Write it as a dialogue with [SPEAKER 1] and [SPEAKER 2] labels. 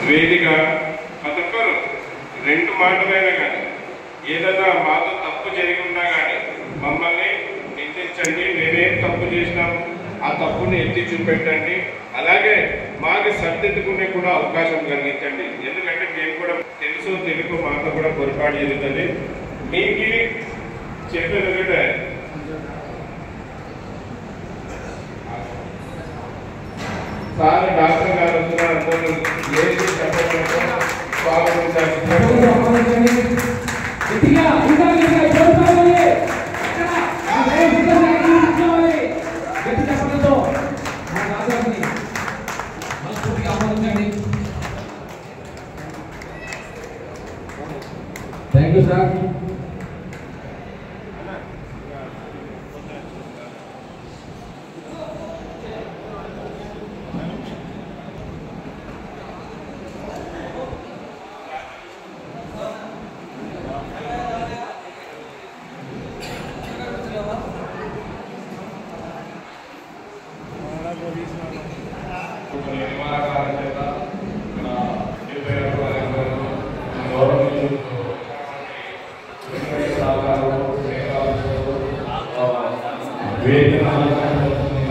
[SPEAKER 1] వేదిక ప్రతి ఒక్కరు రెండు మాటలైనా కానీ ఏదైనా మాతో తప్పు జరిగి ఉన్నా కానీ మమ్మల్ని నిందించండి, మేమేం తప్పు చేసినాము ఆ తప్పుని ఎత్తి చూపెట్టండి. అలాగే మాకు సర్దిద్దుకునే కూడా అవకాశం కలిగించండి. ఎందుకంటే మేము కూడా తెలుసు తెలుగు మాతో కూడా పొరపాటు జరుగుతుంది. మీకు చెప్పేది సార్ డాక్టర్ గారు వస్తున్నారు, ఏది చెప్పకుండా
[SPEAKER 2] థ్యాంక్ యూ సార్.
[SPEAKER 1] వేదిక